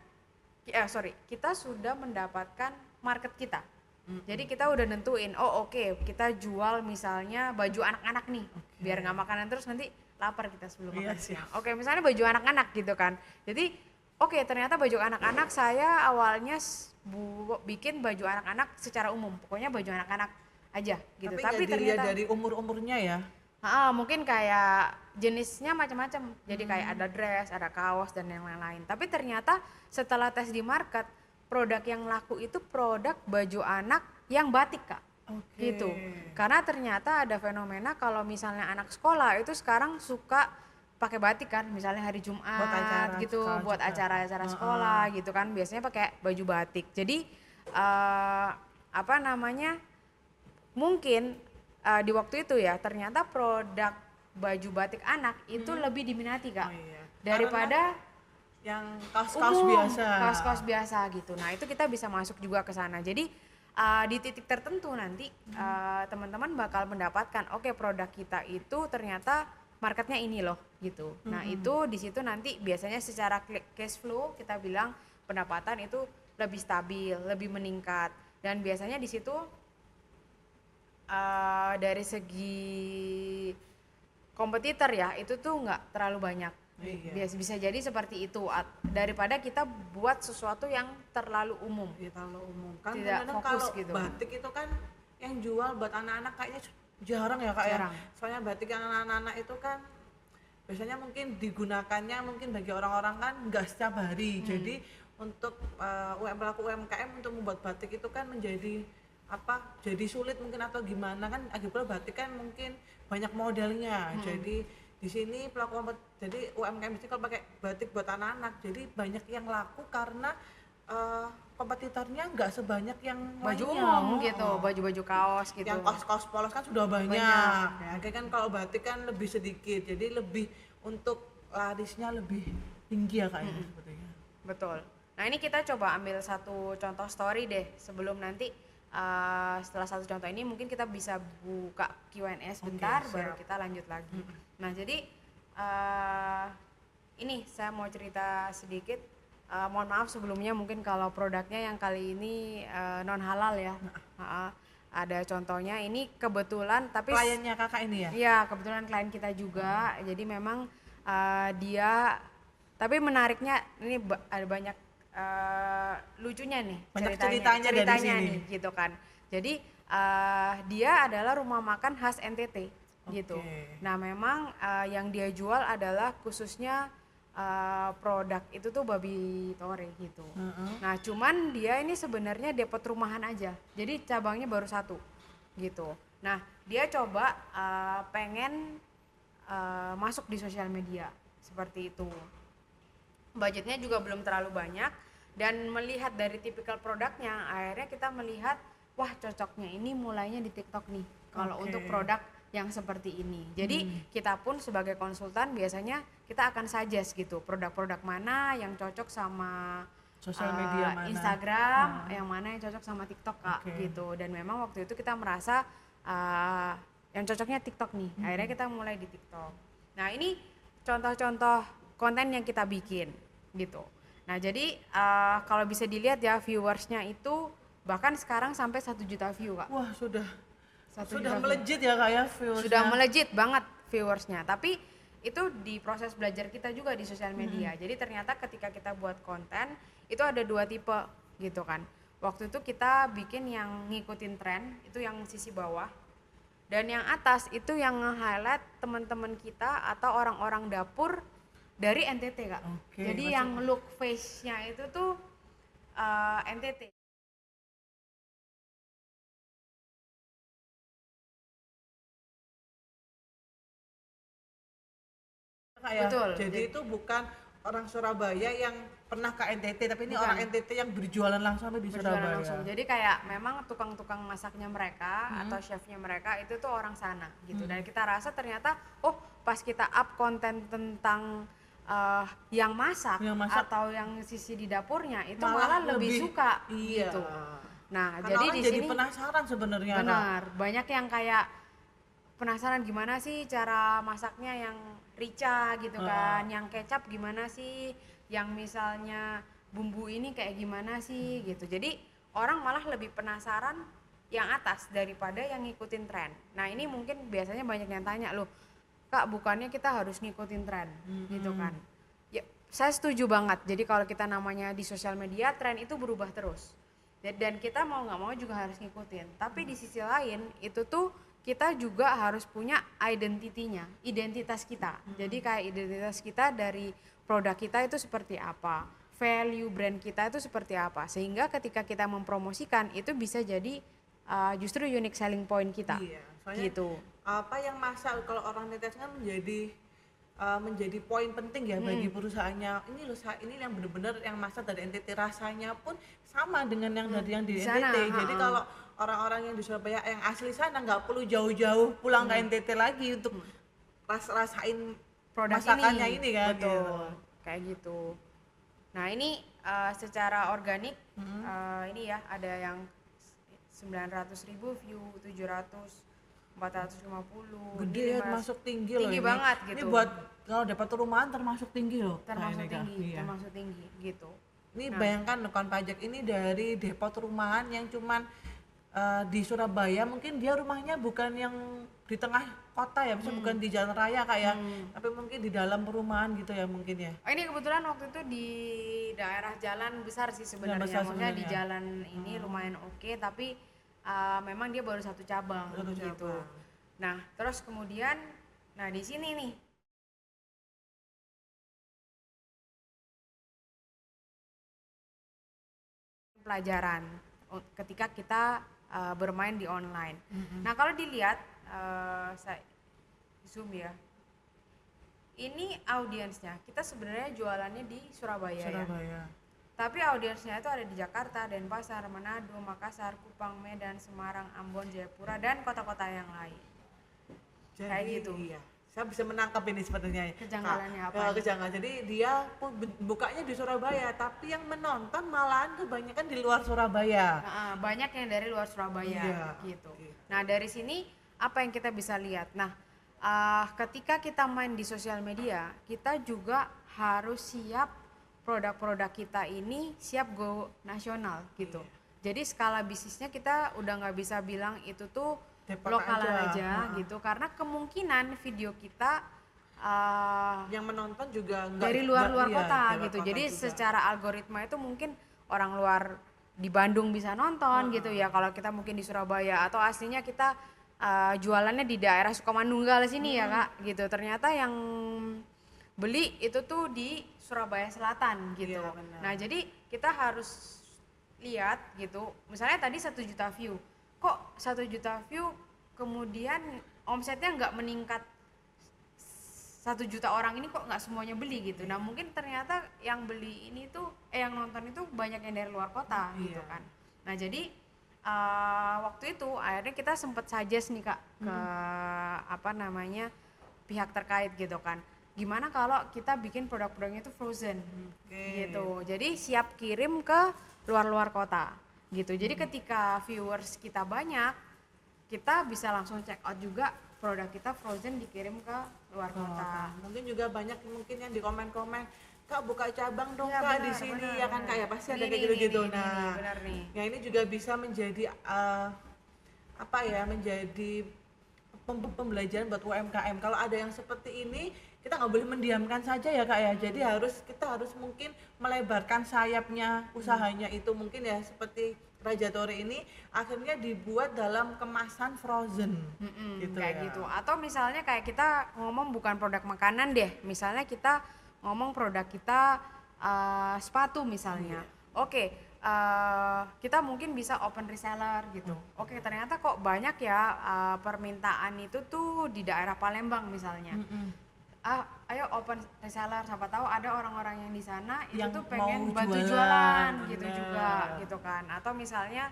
kita sudah mendapatkan market kita. Jadi kita udah nentuin, kita jual misalnya baju anak-anak nih, biar nggak makanan terus nanti lapar kita sebelum makan siang. Misalnya baju anak-anak gitu kan. Jadi ternyata baju anak-anak saya awalnya bikin baju anak-anak secara umum, pokoknya baju anak-anak aja gitu. Tapi ternyata dari umur-umurnya ya. Mungkin kayak jenisnya macam-macam. Jadi kayak ada dress, ada kaos dan yang lain-lain. Tapi ternyata setelah tes di market, produk yang laku itu produk baju anak yang batik Kak, gitu. Karena ternyata ada fenomena kalau misalnya anak sekolah itu sekarang suka pakai batik kan, misalnya hari Jumat buat acara-acara sekolah gitu kan, biasanya pakai baju batik. Jadi mungkin di waktu itu ya ternyata produk baju batik anak itu lebih diminati Kak, daripada yang kaos-kaos biasa gitu. Nah, itu kita bisa masuk juga ke sana. Jadi di titik tertentu nanti teman-teman bakal mendapatkan produk kita itu ternyata marketnya ini loh gitu. Nah, itu di situ nanti biasanya secara cash flow kita bilang pendapatan itu lebih stabil, lebih meningkat, dan biasanya di situ dari segi kompetitor ya itu tuh nggak terlalu banyak. Bisa jadi seperti itu daripada kita buat sesuatu yang terlalu umum. Kan tidak fokus kalau gitu. Batik itu kan yang jual buat anak-anak kayaknya jarang ya Kak ya. Soalnya batik yang anak-anak itu kan biasanya mungkin digunakannya mungkin bagi orang-orang kan nggak setiap hari. Jadi untuk pelaku UMKM untuk membuat batik itu kan menjadi jadi sulit mungkin atau gimana kan, akibatnya batik kan mungkin banyak modelnya. Jadi di sini jadi UMKM ini kalau pakai batik buat anak-anak jadi banyak yang laku karena kompetitornya nggak sebanyak yang baju lainnya. Umum gitu, baju-baju kaos gitu. Yang kaos-kaos polos kan sudah banyak. Ya, kan kalau batik kan lebih sedikit, jadi lebih untuk larisnya lebih tinggi ya kayaknya sebetulnya. Betul. Nah, ini kita coba ambil satu contoh story deh sebelum nanti setelah satu contoh ini mungkin kita bisa buka Q&A sebentar, baru kita lanjut lagi. Nah, jadi ini saya mau cerita sedikit. Mohon maaf sebelumnya mungkin kalau produknya yang kali ini non halal ya. Ada contohnya, ini kebetulan tapi kliennya Kakak ini ya? Iya, kebetulan klien kita juga. Jadi memang dia, tapi menariknya ini ada banyak lucunya nih, ceritanya dari sini nih gitu kan. Jadi dia adalah rumah makan khas NTT gitu. Nah, memang yang dia jual adalah khususnya produk itu tuh babi tore gitu. Nah, cuman dia ini sebenarnya depot rumahan aja. Jadi cabangnya baru satu gitu. Nah, dia coba pengen masuk di sosial media seperti itu. Budgetnya juga belum terlalu banyak, dan melihat dari tipikal produknya akhirnya kita melihat wah cocoknya ini mulainya di TikTok nih kalau untuk produk yang seperti ini. Jadi kita pun sebagai konsultan biasanya kita akan suggest gitu produk-produk mana yang cocok sama sosial media mana, Instagram, yang mana yang cocok sama TikTok Kak gitu. Dan memang waktu itu kita merasa yang cocoknya TikTok nih. Akhirnya kita mulai di TikTok. Nah, ini contoh-contoh konten yang kita bikin gitu. Nah jadi kalau bisa dilihat ya viewersnya itu bahkan sekarang sampai 1 juta view Kak. Wah sudah 1 sudah juta melejit ya Kak ya viewersnya. sudah melejit banget viewersnya, tapi itu di proses belajar kita juga di sosial media. Jadi ternyata ketika kita buat konten itu ada 2 tipe gitu kan. Waktu itu kita bikin yang ngikutin tren, itu yang sisi bawah, dan yang atas itu yang nge-highlight teman-teman kita atau orang-orang dapur dari NTT Kak. Jadi yang look face-nya itu tuh NTT. Kayak, Betul. jadi itu bukan orang Surabaya yang pernah ke NTT, tapi ini Bukan. orang NTT yang berjualan langsung di Berjualan Surabaya. langsung. Jadi kayak memang tukang-tukang masaknya mereka atau chefnya mereka itu tuh orang sana gitu. Dan kita rasa ternyata pas kita up konten tentang yang masak atau yang sisi di dapurnya itu malah lebih suka gitu. Nah, karena jadi orang di jadi sini penasaran sebenarnya. benar, banyak yang kayak penasaran gimana sih cara masaknya yang rica gitu kan, yang kecap gimana sih, yang misalnya bumbu ini kayak gimana sih gitu. Jadi orang malah lebih penasaran yang atas daripada yang ngikutin tren. Nah ini mungkin biasanya banyak yang tanya loh, Kak bukannya kita harus ngikutin tren gitu kan. Ya saya setuju banget, jadi kalau kita namanya di sosial media tren itu berubah terus. Dan kita mau nggak mau juga harus ngikutin. Tapi di sisi lain itu tuh kita juga harus punya identitinya, identitas kita. Jadi kayak identitas kita dari produk kita itu seperti apa, value brand kita itu seperti apa, sehingga ketika kita mempromosikan itu bisa jadi justru unique selling point kita. Iya, soalnya gitu. apa yang masak kalau orang netes kan menjadi poin penting ya bagi perusahaannya. Ini loh, ini yang benar-benar yang masak dari NTT, rasanya pun sama dengan yang dari yang di Di NTT. sana, Jadi kalau orang-orang yang di Surabaya yang asli sana nggak perlu jauh-jauh pulang ke NTT lagi untuk rasain Produk masakannya ini kan. betul Gitu. kayak gitu. Nah ini secara organik ini ya ada yang 900.000 view, 700, 450, Gede ya, masuk tinggi loh tinggi ini. banget Ini gitu. buat kalau dapat rumahan termasuk tinggi loh. termasuk Nah, ini, Kak. tinggi, Iya. termasuk tinggi gitu. Ini bayangkan rekan pajak ini dari depot rumahan yang cuman di Surabaya, mungkin dia rumahnya bukan yang di tengah kota ya, misalnya bukan di jalan raya kayak, tapi mungkin di dalam perumahan gitu ya mungkin ya. Ini kebetulan waktu itu di daerah jalan besar sih sebenarnya, besar maksudnya di sebenarnya. jalan ini lumayan oke, tapi memang dia baru satu cabang Satu gitu. cabang. Nah terus kemudian, nah di sini nih pelajaran ketika kita bermain di online. Nah kalau dilihat saya zoom ya, ini audiensnya kita sebenarnya jualannya di Surabaya. Ya. Tapi audiensnya itu ada di Jakarta, Denpasar, Manado, Makassar, Kupang, Medan, Semarang, Ambon, Jayapura, dan kota-kota yang lain. Jadi, kayak gitu. Iya. Saya bisa menangkap ini sebenarnya. Kejanggalannya apa? Kejanggalan. Jadi dia pun bukanya di Surabaya, tapi yang menonton malahan kebanyakan di luar Surabaya. Nah, banyak yang dari luar Surabaya gitu. Nah dari sini apa yang kita bisa lihat? Nah ketika kita main di sosial media, kita juga harus siap produk-produk kita ini siap go nasional gitu. Jadi skala bisnisnya kita udah nggak bisa bilang itu tuh Depok lokalan aja gitu, karena kemungkinan video kita yang menonton juga dari luar-luar kota gitu. Jadi secara algoritma itu mungkin orang luar di Bandung bisa nonton gitu ya. Kalau kita mungkin di Surabaya atau aslinya kita jualannya di daerah Sukamanunggal sini ya Kak gitu. Ternyata yang beli itu tuh di Surabaya Selatan gitu. Nah jadi kita harus lihat gitu. Misalnya tadi 1 juta view, kok 1 juta view kemudian omsetnya nggak meningkat 1 juta orang ini, kok nggak semuanya beli gitu. Nah mungkin ternyata yang beli ini tuh yang nonton itu banyak yang dari luar kota gitu kan. Nah jadi waktu itu akhirnya kita sempat suggest nih Kak ke pihak terkait gitu kan, gimana kalau kita bikin produk-produknya itu frozen gitu, jadi siap kirim ke luar-luar kota gitu. Jadi ketika viewers kita banyak, kita bisa langsung check out juga produk kita frozen dikirim ke luar kota. Mungkin juga banyak mungkin yang di komen-komen, Kak buka cabang dong Ya, Kak benar, di sini benar, ya kan benar. Kak ya pasti ada Ini, kayak gitu-gitu. ini, Nah, benar nih. ya ini juga bisa menjadi apa ya, menjadi pembelajaran buat UMKM. Kalau ada yang seperti ini, kita nggak boleh mendiamkan saja ya Kak ya. Jadi kita harus mungkin melebarkan sayapnya usahanya itu, mungkin ya seperti Raja Tori ini akhirnya dibuat dalam kemasan frozen gitu Kayak ya. gitu. Atau misalnya kayak kita ngomong bukan produk makanan deh, misalnya kita ngomong produk kita sepatu misalnya. Oke, kita mungkin bisa open reseller gitu. Oke, ternyata kok banyak ya permintaan itu tuh di daerah Palembang misalnya. Ayo open reseller, siapa tahu ada orang-orang yang di sana itu Yang tuh pengen mau bantu jualan, jualan gitu bener. juga gitu kan. Atau misalnya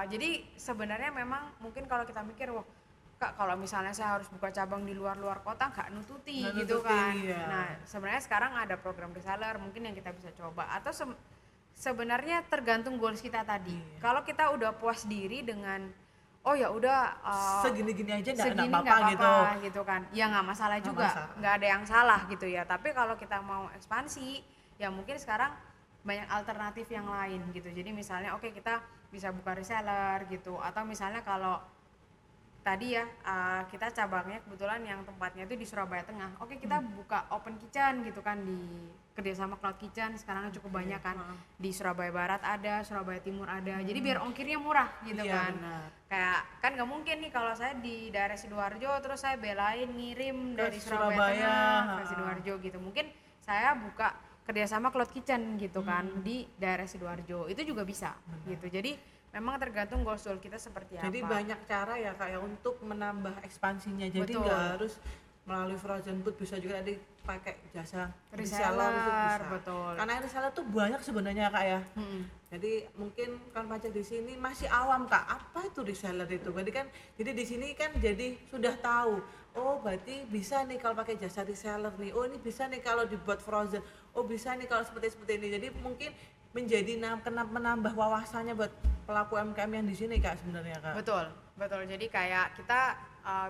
jadi sebenarnya memang mungkin kalau kita mikir, wah Kak kalau misalnya saya harus buka cabang di luar kota nggak nututi Nggak gitu nututi, kan. ya. Nah sebenarnya sekarang ada program reseller mungkin yang kita bisa coba. Atau sebenarnya tergantung goals kita tadi. Kalau kita udah puas diri dengan oh ya udah Segini-gini aja nggak segini apa-apa nggak gitu. apa-apa gitu kan, ya nggak masalah Nggak juga, masalah. nggak ada yang salah gitu ya. Tapi kalau kita mau ekspansi ya mungkin sekarang banyak alternatif yang lain gitu. Jadi misalnya oke, kita bisa buka reseller gitu, atau misalnya kalau tadi ya kita cabangnya kebetulan yang tempatnya itu di Surabaya Tengah. Oke, kita buka open kitchen gitu kan di kerjasama Cloud Kitchen, sekarang cukup banyak kan. Di Surabaya Barat ada, Surabaya Timur ada. Jadi biar ongkirnya murah gitu Iya, kan. benar. Kayak kan nggak mungkin nih kalau saya di daerah Sidoarjo terus saya belain ngirim Ke dari Surabaya Surabaya, Tengah ke Sidoarjo gitu. Mungkin saya buka kerjasama Cloud Kitchen gitu kan di daerah Sidoarjo. Itu juga bisa gitu. Jadi memang tergantung goal kita seperti apa. Jadi banyak cara ya Kak ya untuk menambah ekspansinya. Jadi Betul. nggak harus melalui frozen food, bisa juga tadi pakai jasa Reseller, itu bisa. betul. Karena reseller tuh banyak sebenarnya Kak ya. Jadi mungkin kan pajak di sini masih awam Kak, apa itu reseller itu? Berarti kan jadi di sini kan jadi sudah tahu. Oh berarti bisa nih kalau pakai jasa reseller nih. Oh ini bisa nih kalau dibuat frozen. Oh bisa nih kalau seperti ini. Jadi mungkin menjadi menambah wawasannya buat pelaku UMKM yang di sini Kak sebenarnya Kak. Betul. Jadi kayak kita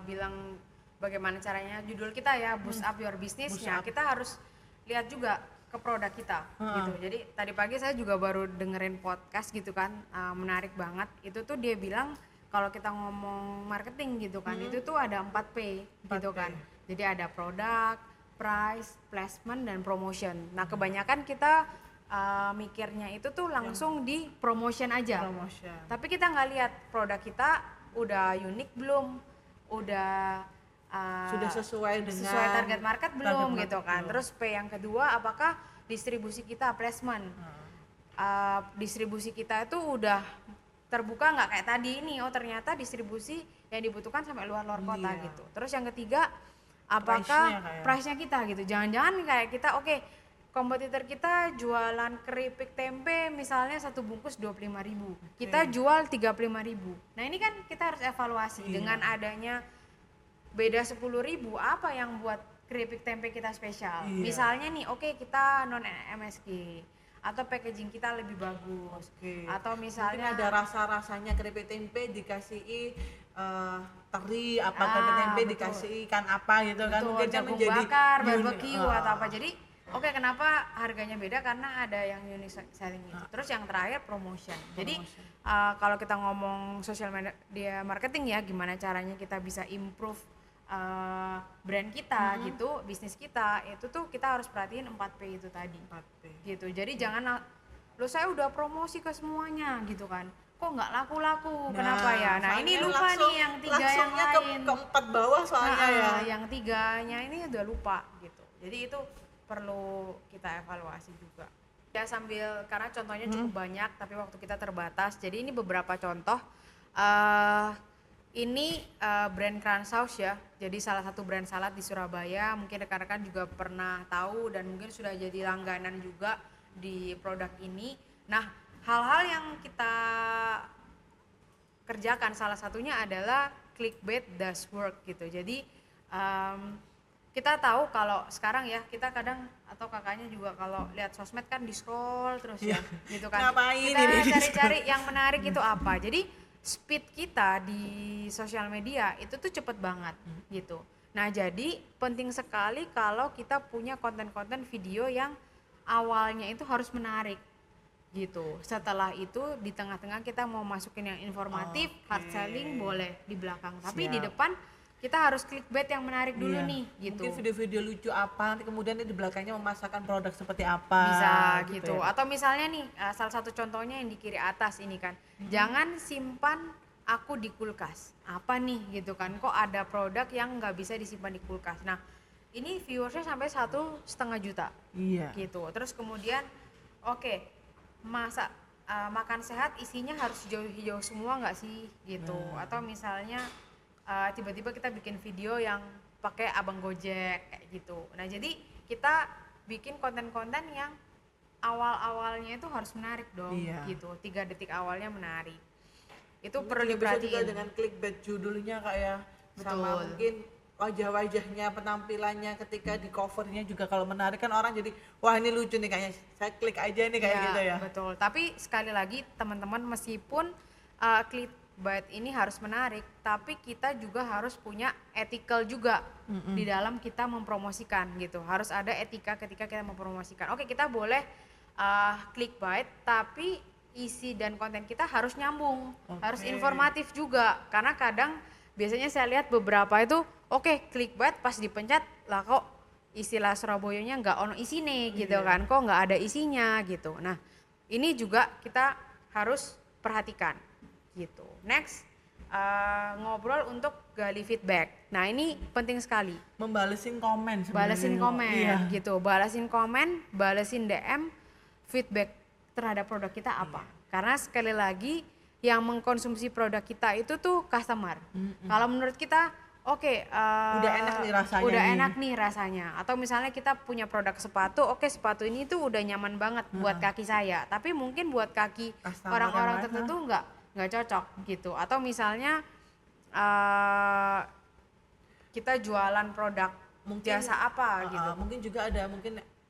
bilang bagaimana caranya judul kita ya boost up your business. Boost Ya up. kita harus lihat juga ke produk kita gitu. Jadi tadi pagi saya juga baru dengerin podcast gitu kan, menarik banget. Itu tuh dia bilang kalau kita ngomong marketing gitu kan, itu tuh ada 4P gitu 4P. kan. Jadi ada produk, price, placement, dan promotion. Nah kebanyakan kita mikirnya itu tuh langsung di promotion aja. Promotion. Tapi kita nggak lihat produk kita udah unik belum, udah Sudah sesuai dengan target market belum target gitu market kan. belum. Terus P yang kedua, apakah distribusi kita placement, distribusi kita itu udah terbuka nggak kayak tadi ini. Oh ternyata distribusi yang dibutuhkan sampai luar kota Iya. gitu. Terus yang ketiga, apakah Price-nya kayak. price-nya kita gitu. Jangan-jangan kayak kita oke, kompetitor kita jualan keripik tempe misalnya satu bungkus 25.000, kita jual 35.000. Nah ini kan kita harus evaluasi. Dengan adanya beda 10.000, apa yang buat keripik tempe kita spesial. Iya. Misalnya nih oke, kita non MSG atau packaging kita lebih bagus. Oke. Atau misalnya Mungkin ada rasa-rasanya keripik tempe dikasih teri apa keripik tempe betul. dikasih ikan apa gitu kan, betul, mungkin kan jagung menjadi bakar, unik. barbecue atau apa. Jadi oke, kenapa harganya beda? Karena ada yang unique selling itu. Terus yang terakhir promotion. Jadi kalau kita ngomong social media marketing ya, gimana caranya kita bisa improve brand kita gitu, bisnis kita, itu tuh kita harus perhatiin 4P itu tadi. 4P. Gitu. Jadi jangan lo saya udah promosi ke semuanya gitu kan. Kok nggak laku-laku? Kenapa ya? Nah, ini soalnya lupa nih yang tiga yang langsungnya lain. ke 4 bawah soalnya ya. Yang tiganya ini udah lupa gitu. Jadi itu perlu kita evaluasi juga. Ya sambil karena contohnya cukup banyak tapi waktu kita terbatas. Jadi ini beberapa contoh. Ini brand Kransaus ya. Jadi salah satu brand salad di Surabaya. Mungkin rekan-rekan juga pernah tahu dan mungkin sudah jadi langganan juga di produk ini. Nah, hal-hal yang kita kerjakan salah satunya adalah clickbait does work gitu. Jadi kita tahu kalau sekarang ya kita kadang atau kakaknya juga kalau lihat sosmed kan di scroll terus ya gitu kan. Ngapain kita ini cari-cari yang menarik itu apa. Jadi speed kita di sosial media itu tuh cepet banget gitu. Nah jadi penting sekali kalau kita punya konten-konten video yang awalnya itu harus menarik gitu. Setelah itu di tengah-tengah kita mau masukin yang informatif, hard selling boleh di belakang. Tapi di depan kita harus clickbait yang menarik dulu nih gitu. Mungkin video-video lucu apa, nanti kemudian di belakangnya memasarkan produk seperti apa. Bisa gitu. Ya. Atau misalnya nih salah satu contohnya yang di kiri atas ini kan. Jangan simpan aku di kulkas. Apa nih gitu kan. Kok ada produk yang nggak bisa disimpan di kulkas. Nah ini viewersnya sampai 1,5 juta. Iya. Gitu. Terus kemudian makan sehat isinya harus hijau-hijau semua nggak sih gitu. Atau misalnya tiba-tiba kita bikin video yang pakai abang Gojek kayak gitu. Nah jadi kita bikin konten-konten yang awal-awalnya itu harus menarik dong gitu. 3 detik awalnya menarik. Itu perlu diperhatiin. Bisa juga dengan clickbait judulnya Kak ya. Betul. Sama mungkin wajah-wajahnya, penampilannya ketika di covernya juga kalau menarik kan orang jadi wah ini lucu nih kayaknya. Saya klik aja nih kayak gitu ya. Betul. Tapi sekali lagi teman-teman meskipun clickbait ini harus menarik, tapi kita juga harus punya ethical juga di dalam kita mempromosikan gitu. Harus ada etika ketika kita mempromosikan. Oke, kita boleh clickbait, tapi isi dan konten kita harus nyambung, harus informatif juga. Karena kadang biasanya saya lihat beberapa itu clickbait pas dipencet lah kok istilah Surabayanya nggak ono isine gitu kan, kok nggak ada isinya gitu. Nah ini juga kita harus perhatikan gitu. Next ngobrol untuk gali feedback. Nah ini penting sekali. Membalesin komen sebenarnya. Balesin komen gitu, balesin komen, balesin DM, feedback terhadap produk kita apa. Karena sekali lagi yang mengkonsumsi produk kita itu tuh customer. Kalau menurut kita udah enak nih rasanya. Udah enak nih rasanya. Atau misalnya kita punya produk sepatu, sepatu ini tuh udah nyaman banget buat kaki saya. Tapi mungkin buat kaki orang-orang tertentu nggak cocok gitu. Atau misalnya kita jualan produk jasa apa gitu. Mungkin juga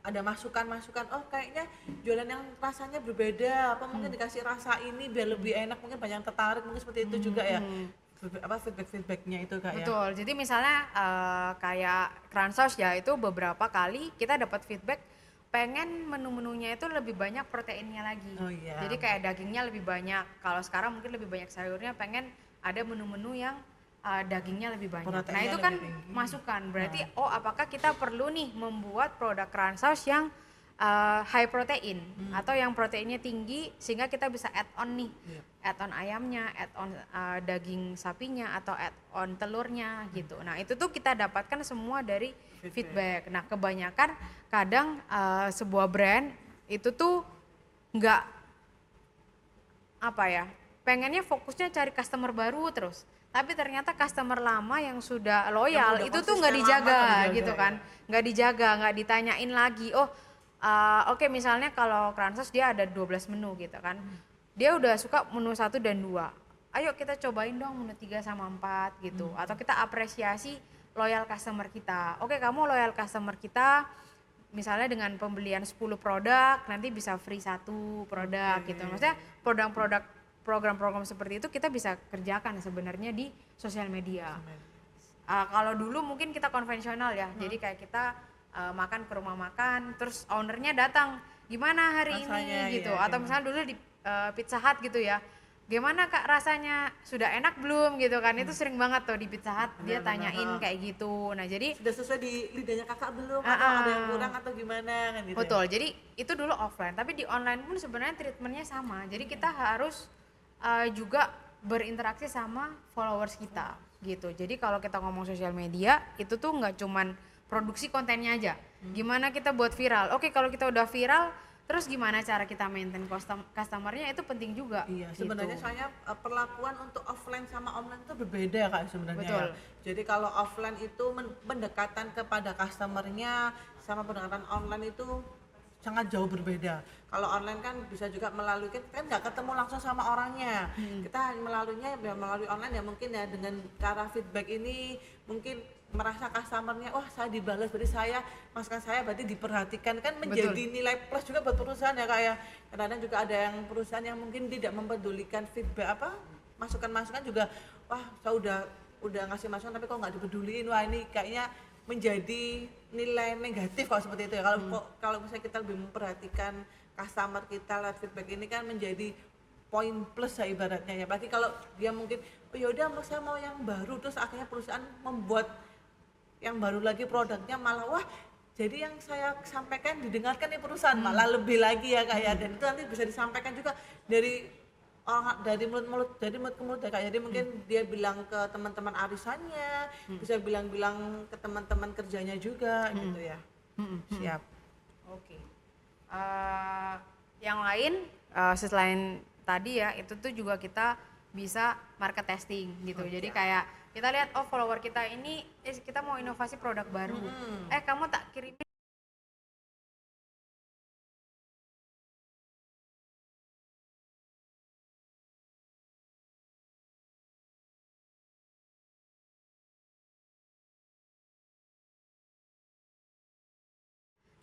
ada masukan-masukan, kayaknya jualan yang rasanya berbeda, apa mungkin dikasih rasa ini biar lebih enak, mungkin banyak yang tertarik, mungkin seperti itu juga ya. Feedback-feedbacknya itu Kak. Betul. Jadi misalnya kayak Kransos ya, itu beberapa kali kita dapat feedback pengen menu-menunya itu lebih banyak proteinnya lagi. Jadi kayak dagingnya lebih banyak. Kalau sekarang mungkin lebih banyak sayurnya, pengen ada menu-menu yang dagingnya lebih banyak. Proteinnya itu kan masukan. Berarti apakah kita perlu nih membuat produk Kransos yang high protein atau yang proteinnya tinggi sehingga kita bisa add on nih. Add on ayamnya, add on daging sapinya atau add on telurnya gitu. Nah, itu tuh kita dapatkan semua dari feedback. Nah, kebanyakan kadang sebuah brand itu tuh nggak pengennya fokusnya cari customer baru terus. Tapi ternyata customer lama yang sudah loyal itu tuh nggak dijaga gitu kan, nggak dijaga, nggak ditanyain lagi. Misalnya kalau Kransos dia ada 12 menu gitu kan, dia udah suka menu 1 dan 2. Ayo kita cobain dong menu 3 sama 4 gitu. Atau kita apresiasi loyal customer kita. Kamu loyal customer kita, misalnya dengan pembelian 10 produk nanti bisa free 1 produk gitu. Maksudnya program-program seperti itu kita bisa kerjakan sebenarnya di sosial media. Kalau dulu mungkin kita konvensional ya, jadi kayak kita makan ke rumah makan, terus ownernya datang, gimana hari rasanya, ini gitu. Atau misalnya dulu di Pizza Hut gitu ya, gimana Kak rasanya, sudah enak belum gitu kan. Itu sering banget tuh di Pizza Hut dia tanyain kayak gitu. Nah jadi sudah sesuai di lidahnya kakak belum, atau ada yang kurang atau gimana kan gitu. Betul, jadi itu dulu offline, tapi di online pun sebenarnya treatmentnya sama. Jadi kita harus juga berinteraksi sama followers kita gitu. Jadi kalau kita ngomong sosial media itu tuh nggak cuman produksi kontennya aja. Gimana kita buat viral? Kalau kita udah viral, terus gimana cara kita maintain customernya itu penting juga. Iya, sebenarnya saya perlakuan untuk offline sama online itu berbeda Kak sebenarnya. Betul. Jadi kalau offline itu pendekatan kepada customernya sama pendekatan online itu sangat jauh berbeda. Kalau online kan bisa juga melalui, kan nggak ketemu langsung sama orangnya. Kita melalui online ya mungkin ya dengan cara feedback ini mungkin merasa customernya saya dibalas, berarti masukan saya berarti diperhatikan, kan menjadi nilai plus juga buat perusahaan ya Kak ya. Kadang-kadang juga ada yang perusahaan yang mungkin tidak mempedulikan feedback masukan-masukan juga, wah saya udah ngasih masukan tapi kok nggak dipeduliin, wah ini kayaknya menjadi nilai negatif kalau seperti itu ya. Kalau misalnya kita lebih memperhatikan customer kita lewat feedback ini kan menjadi poin plus ya ibaratnya ya. Apalagi kalau dia mungkin oh ya udah saya mau yang baru, terus akhirnya perusahaan membuat yang baru lagi produknya malah wah jadi yang saya sampaikan didengarkan nih perusahaan malah lebih lagi ya kayak dan itu nanti bisa disampaikan juga dari orang dari mulut ke mulut ya Kak. Jadi mungkin dia bilang ke teman-teman arisannya, bisa bilang ke teman-teman kerjanya juga gitu ya. Siap. Oke. Yang lain selain tadi ya itu tuh juga kita bisa market testing gitu. Jadi kayak kita lihat oh follower kita ini kita mau inovasi produk baru. Kamu tak kirimin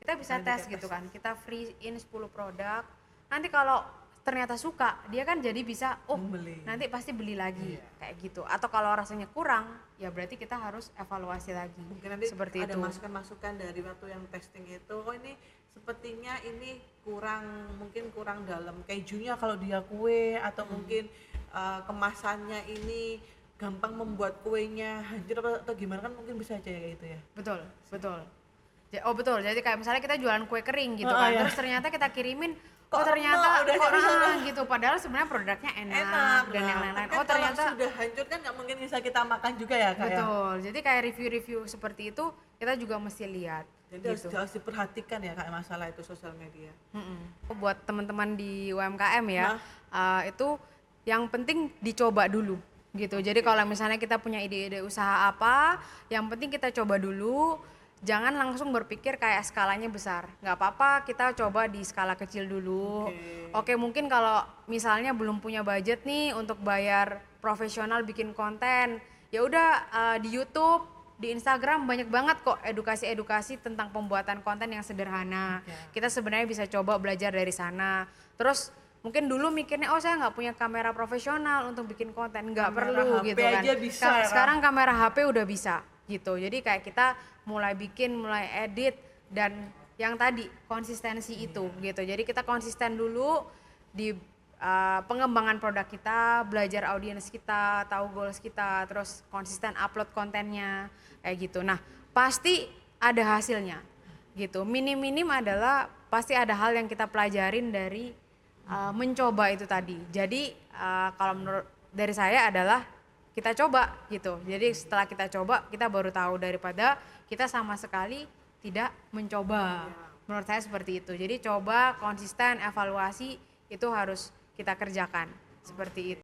kita bisa tes gitu kan, kita free in 10 produk, nanti kalau ternyata suka dia kan jadi bisa Beli. nanti pasti beli lagi kayak gitu, atau kalau rasanya kurang ya berarti kita harus evaluasi lagi. Mungkin nanti seperti ada itu. masukan-masukan dari waktu yang testing itu, oh ini sepertinya ini mungkin kurang dalam kejunya kalau dia kue, atau mungkin kemasannya ini gampang membuat kuenya hancur atau gimana kan mungkin bisa aja ya kayak gitu ya. Betul. Betul. Jadi kayak misalnya kita jualan kue kering gitu kan, terus ternyata kita kirimin ternyata udah gitu, padahal sebenarnya produknya enak dan yang lain-lain. Kan Ternyata kalau sudah hancur kan nggak mungkin bisa kita makan juga ya Kak. betul. Jadi kayak review-review seperti itu kita juga mesti lihat. Jadi gitu. harus diperhatikan ya Kak masalah itu sosial media. Buat teman-teman di UMKM ya, itu yang penting dicoba dulu gitu. Jadi kalau misalnya kita punya ide-ide usaha apa, yang penting kita coba dulu. Jangan langsung berpikir kayak skalanya besar. Nggak apa-apa, kita coba di skala kecil dulu. Oke, mungkin kalau misalnya belum punya budget nih untuk bayar profesional bikin konten, ya udah di YouTube, di Instagram banyak banget kok edukasi-edukasi tentang pembuatan konten yang sederhana. Kita sebenarnya bisa coba belajar dari sana. Terus mungkin dulu mikirnya saya nggak punya kamera profesional untuk bikin konten, nggak perlu HP gitu kan. aja bisa, Sekarang kamera HP udah bisa gitu. Jadi kayak kita mulai edit, dan yang tadi konsistensi itu gitu. Jadi kita konsisten dulu di pengembangan produk kita, belajar audiens kita, tahu goals kita, terus konsisten upload kontennya kayak gitu. Nah pasti ada hasilnya gitu. Minim-minim adalah pasti ada hal yang kita pelajarin dari mencoba itu tadi. Jadi kalau menurut dari saya adalah kita coba gitu. Jadi setelah kita coba kita baru tahu daripada kita sama sekali tidak mencoba. Menurut saya seperti itu. Jadi coba, konsisten, evaluasi itu harus kita kerjakan seperti itu.